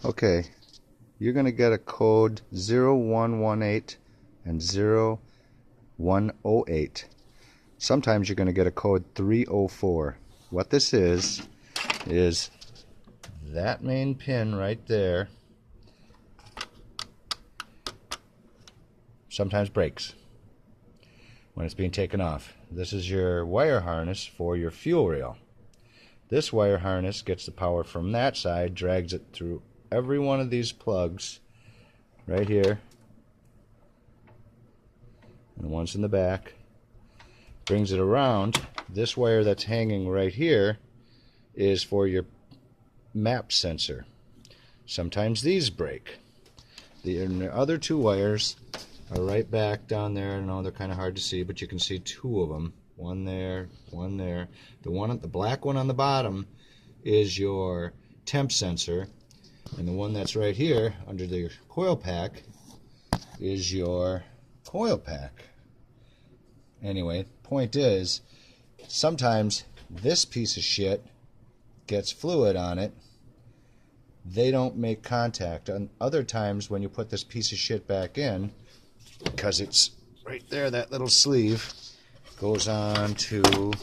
Okay, you're going to get a code 0118 and 0108. Sometimes you're going to get a code 304. What this is that main pin right there sometimes breaks when it's being taken off. This is your wire harness for your fuel rail. This wire harness gets the power from that side, drags it through every one of these plugs right here, and the ones in the back, brings it around. This wire that's hanging right here is for your map sensor. Sometimes these break. The other two wires are right back down there. I know they're kind of hard to see, but you can see two of them. One there, one there. The black one on the bottom is your temp sensor, and the one that's right here under the coil pack is your coil pack. Anyway, point is, sometimes this piece of shit gets fluid on it. They don't make contact. And other times when you put this piece of shit back in, because it's right there, that little sleeve goes on to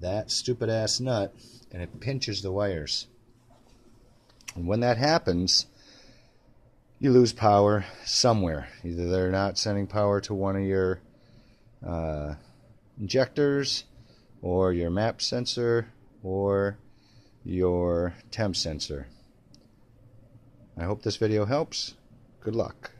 that stupid ass nut and it pinches the wires. And when that happens, you lose power somewhere. Either they're not sending power to one of your injectors, or your map sensor, or your temp sensor. I hope this video helps. Good luck.